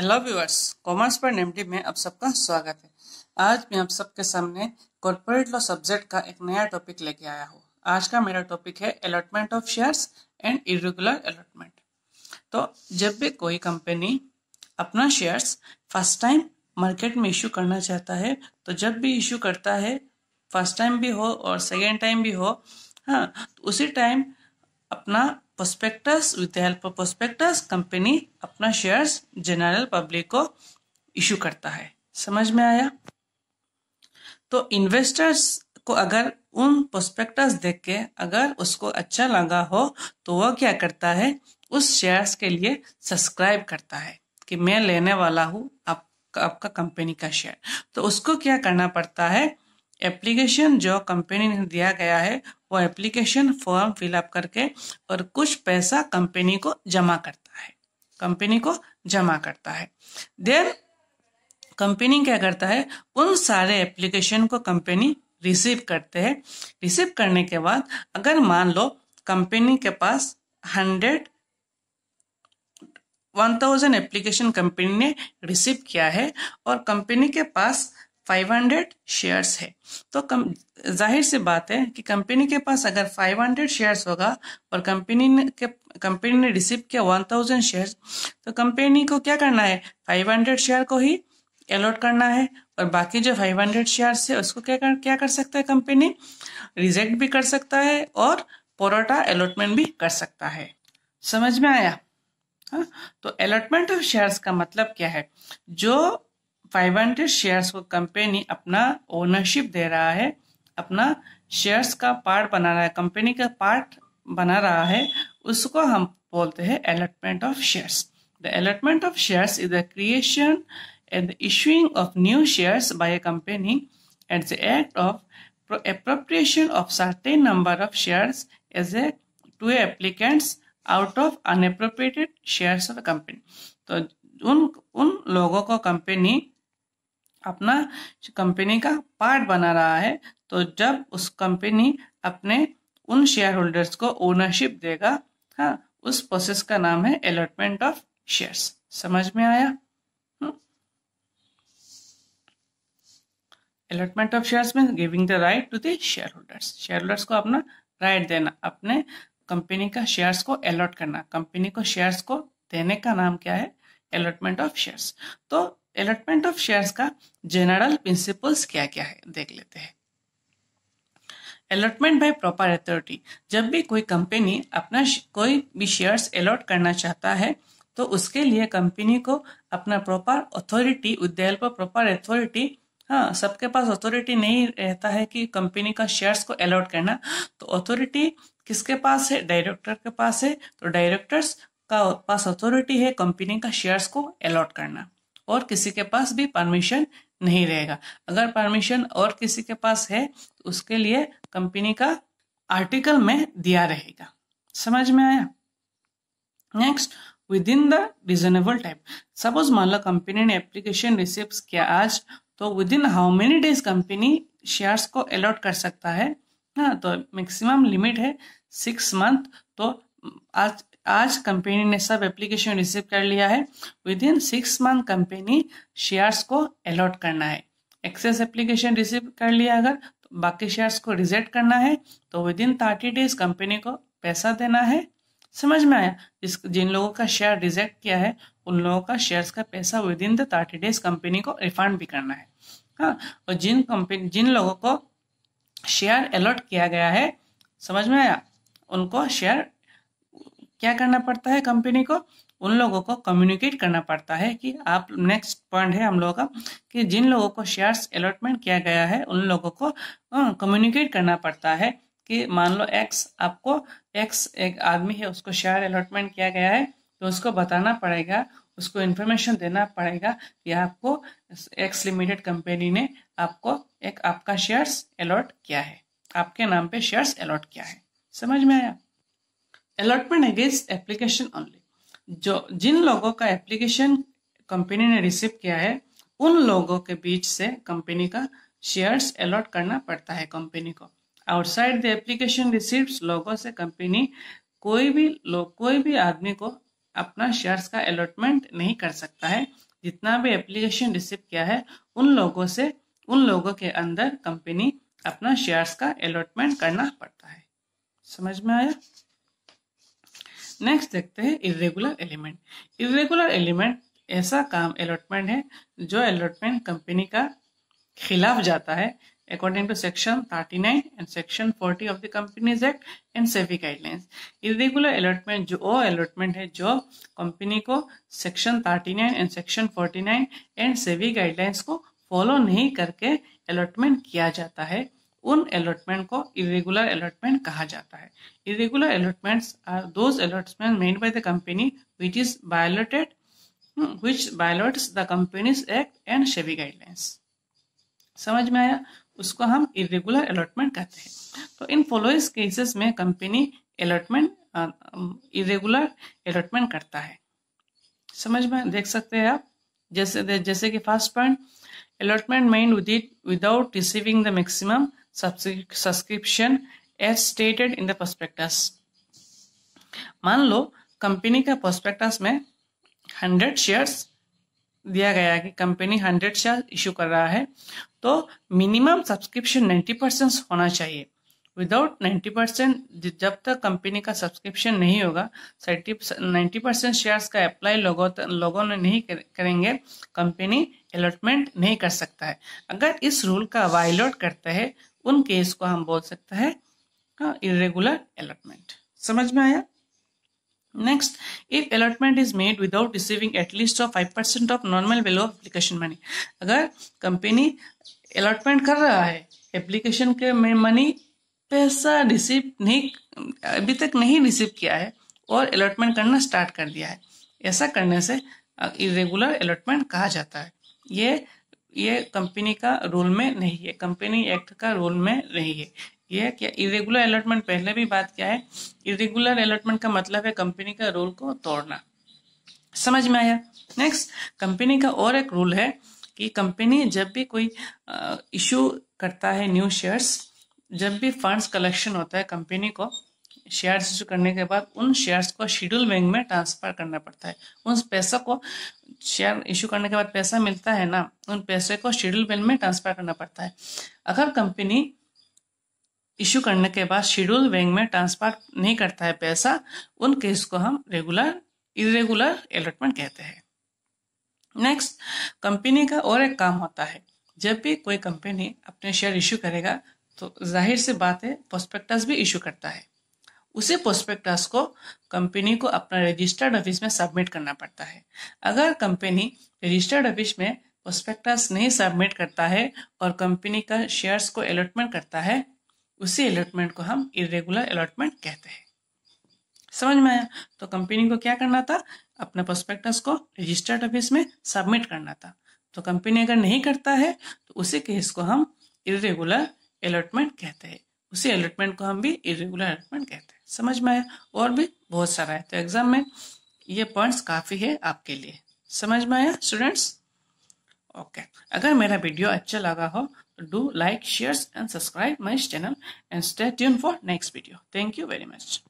Hello viewers, commerce पर MD में आप सबका स्वागत है। आज मैं आप सबके सामने कॉर्पोरेट लॉ सब्जेक्ट का एक नया टॉपिक लेके आया हूँ। आज का मेरा टॉपिक है allotment of shares and irregular allotment. तो जब भी कोई कंपनी अपना शेयर्स फर्स्ट टाइम मार्केट में इशू करना चाहता है, तो जब भी इशू करता है, फर्स्ट टाइम भी हो और सेकेंड टाइम भी हो, हाँ, तो उसी टाइम अपना prospectus with the help of prospectus company अपना शेयर्स जनरल पब्लिक को इशू करता है। समझ में आया? तो इन्वेस्टर्स को अगर उन प्रोस्पेक्टस देख के अगर उसको अच्छा लगा हो, तो वह क्या करता है, उस शेयर्स के लिए सब्सक्राइब करता है कि मैं लेने वाला हूँ आपका कंपनी का शेयर। तो उसको क्या करना पड़ता है, एप्लीकेशन जो कंपनी ने दिया गया है वो एप्लीकेशन फॉर्म फिलअप करके और कुछ पैसा कंपनी को जमा करता है। देन कंपनी क्या करता है, उन सारे एप्लीकेशन को कंपनी रिसीव करते हैं। रिसीव करने के बाद अगर मान लो कंपनी के पास 1000 एप्लीकेशन कंपनी ने रिसीव किया है और कंपनी के पास 500 शेयर्स है, तो जाहिर सी बात है कि कंपनी के पास अगर 500 शेयर्स होगा और कंपनी ने रिसीव किया 1000 शेयर्स, तो कंपनी को क्या करना है, 500 शेयर को ही अलॉट करना है और बाकी जो 500 शेयर्स है उसको क्या कर सकता है, कंपनी रिजेक्ट भी कर सकता है और प्रोरेटा अलॉटमेंट भी कर सकता है। समझ में आया? हाँ, तो अलॉटमेंट ऑफ शेयर्स का मतलब क्या है, जो 500 शेयर्स को कंपनी अपना ओनरशिप दे रहा है, अपना शेयर्स का पार्ट बना रहा है, कंपनी का पार्ट बना रहा है, उसको हम बोलते हैं allotment of shares. The allotment of shares is the creation and the issuing of new shares by a company and the act of appropriation of certain number of shares as a to applicants out of unappropriated shares of a company। तो उन लोगों को company अपना company का part बना रहा है, तो जब उस कंपनी अपने उन शेयर होल्डर्स को ओनरशिप देगा, हाँ, उस प्रोसेस का नाम है अलॉटमेंट ऑफ शेयर्स। समझ में आया? अलॉटमेंट ऑफ शेयर्स में giving the right to the share holders को अपना राइट देना, अपने कंपनी का शेयर्स को अलॉट करना, कंपनी को शेयर्स को देने का नाम क्या है, अलॉटमेंट ऑफ शेयर्स। तो अलॉटमेंट ऑफ शेयर्स का जनरल प्रिंसिपल्स क्या क्या है देख लेते हैं। अलॉटमेंट बाय प्रॉपर अथॉरिटी, जब भी कोई कंपनी अपना कोई भी शेयर्स अलॉट करना चाहता है, तो उसके लिए कंपनी को अपना proper authority with the help of proper authority, हाँ, सबके पास अथॉरिटी नहीं रहता है कि कंपनी का शेयर्स को अलॉट करना, तो अथॉरिटी किसके पास है, डायरेक्टर के पास है। तो डायरेक्टर्स का पास अथॉरिटी है कंपनी का शेयर्स को अलॉट करना, और किसी के पास भी परमिशन नहीं रहेगा। अगर परमिशन और किसी के पास है तो उसके लिए कंपनी का आर्टिकल में दिया रहेगा। समझ में आया? Next, with in the reasonable time. Suppose मान लो कंपनी ने एप्लीकेशन रिसीव किया आज, तो with in how many days company shares को अलॉट कर सकता है, हाँ, तो मैक्सिमम लिमिट है 6 मंथ। तो आज कंपनी ने सब एप्लीकेशन रिसीव कर लिया है, with in 6 month company shares को अलॉट करना है। एक्सेस एप्लीकेशन रिसीव कर लिया अगर, तो बाकी शेयर्स को रिजेक्ट करना है, तो विद इन 30 डेज कंपनी को पैसा देना है। समझ में आया? जिन लोगों का शेयर रिजेक्ट किया है उन लोगों का शेयर्स का पैसा with in the 30 days company को रिफंड भी करना है, हाँ। और जिन लोगों को शेयर अलॉट किया गया है, समझ में आया, उनको शेयर क्या करना पड़ता है, कंपनी को उन लोगों को कम्युनिकेट करना पड़ता है कि आप, नेक्स्ट पॉइंट है हम लोगों का कि जिन लोगों को शेयर्स अलॉटमेंट किया गया है उन लोगों को कम्युनिकेट करना पड़ता है कि मान लो एक्स एक आदमी है, उसको शेयर अलॉटमेंट किया गया है, तो उसको बताना पड़ेगा, उसको इन्फॉर्मेशन देना पड़ेगा कि आपको एक्स लिमिटेड कंपनी ने आपको आपका शेयर्स अलॉट किया है, आपके नाम पे शेयर्स अलॉट किया है। समझ में आया? अलॉटमेंट अगेंस्ट एप्लीकेशन ओनली, जो जिन लोगों का एप्लीकेशन कंपनी ने रिसीव किया है उन लोगों के बीच से कंपनी का शेयर्स अलॉट करना पड़ता है कंपनी को। आउटसाइड द एप्लीकेशन रिसीव्स, लोगों से कंपनी कोई भी आदमी को अपना शेयर्स का अलॉटमेंट नहीं कर सकता है, जितना भी एप्लीकेशन रिसीव किया है उन लोगों के अंदर कंपनी अपना शेयर्स का अलॉटमेंट करना पड़ता है। समझ में आया? नेक्स्ट देखते हैं इरेगुलर एलिमेंट। इरेगुलर एलिमेंट ऐसा काम अलॉटमेंट है जो अलॉटमेंट कंपनी का खिलाफ जाता है according to section 39 and section 40 of the companies act and SEBI guidelines. Irregular allotment जो अलॉटमेंट है जो कंपनी को section 39 and section 49 and SEBI guidelines को फॉलो नहीं करके अलॉटमेंट किया जाता है, उन अलॉटमेंट को इरेगुलर अलॉटमेंट कहा जाता है। Irregular allotments are those allotment made by the company which violates the company's act and SEBI guidelines। समझ में आया? उसको हम इरेगुलर अलॉटमेंट कहते हैं। तो इन फॉलोइंग केसेस में कंपनी इरेगुलर अलॉटमेंट करता है। समझ में देख सकते हैं आप, जैसे कि first point, allotment made without receiving the maximum subscription as stated in the prospectus। मान लो कंपनी का प्रोस्पेक्टस में 100 शेयर्स दिया गया है कि कंपनी 100 शेयर इशू कर रहा है, तो मिनिमम सब्सक्रिप्शन 90% होना चाहिए। विदाउट 90%, जब तक कंपनी का सब्सक्रिप्शन नहीं होगा, 90% शेयर्स का अप्लाई लोगों ने नहीं करेंगे, कंपनी अलॉटमेंट नहीं कर सकता है। अगर इस रूल का वायलेट करता है, उन केस को हम बोल सकते हैं इरेगुलर अलॉटमेंट। समझ में आया? Next, if allotment is made without receiving at least 5% of normal value of application money. अगर कंपनी अलॉटमेंट कर रहा है, एप्लीकेशन के मनी पैसा रिसीव नहीं, अभी तक नहीं रिसीव किया है और अलॉटमेंट करना स्टार्ट कर दिया है, ऐसा करने से इरेगुलर अलॉटमेंट कहा जाता है। ये कंपनी का रूल में नहीं है, कंपनी एक्ट का रूल में नहीं है। ये क्या इरेगुलर अलॉटमेंट, पहले भी बात किया है, इरेगुलर अलॉटमेंट का मतलब है कंपनी का रूल को तोड़ना। समझ में आया? नेक्स्ट, कंपनी का और एक रूल है कि कंपनी जब भी कोई इशू करता है न्यू शेयर्स, जब भी फंड्स कलेक्शन होता है, कंपनी को शेयर्स इशू करने के बाद उन शेयर्स को शेड्यूल बैंक में ट्रांसफर करना पड़ता है। उन पैसों को, शेयर इशू करने के बाद पैसा मिलता है ना, उन पैसे को शेड्यूल बैंक में ट्रांसफर करना पड़ता है। अगर कंपनी इशू करने के बाद शेड्यूल बैंक में ट्रांसफर नहीं करता है पैसा, उन केस को हम इरेगुलर अलॉटमेंट कहते हैं। नेक्स्ट, कंपनी का और एक काम होता है, जब भी कोई कंपनी अपने शेयर इशू करेगा तो जाहिर सी बात है प्रोस्पेक्टस भी इशू करता है। उसी प्रोस्पेक्टस को कंपनी को अपना रजिस्टर्ड ऑफिस में सबमिट करना पड़ता है। अगर कंपनी रजिस्टर्ड ऑफिस में प्रोस्पेक्टस नहीं सबमिट करता है और कंपनी का शेयर्स को अलॉटमेंट करता है, उसी अलॉटमेंट को हम इरेगुलर अलॉटमेंट कहते हैं। समझ में आया? तो कंपनी को क्या करना था, अपने प्रोस्पेक्टस को रजिस्टर्ड ऑफिस में सबमिट करना था। तो कंपनी अगर नहीं करता है तो उसी केस को हम इरेगुलर अलॉटमेंट कहते हैं। उसी अलॉटमेंट को हम भी इरेगुलर अलॉटमेंट कहते हैं। समझ में आया? और भी बहुत सारा है, तो एग्जाम में ये पॉइंट्स काफी है आपके लिए। समझ में आया स्टूडेंट्स? ओके, अगर मेरा वीडियो अच्छा लगा हो तो do like, share and subscribe my channel and stay tuned for next video. Thank you very much.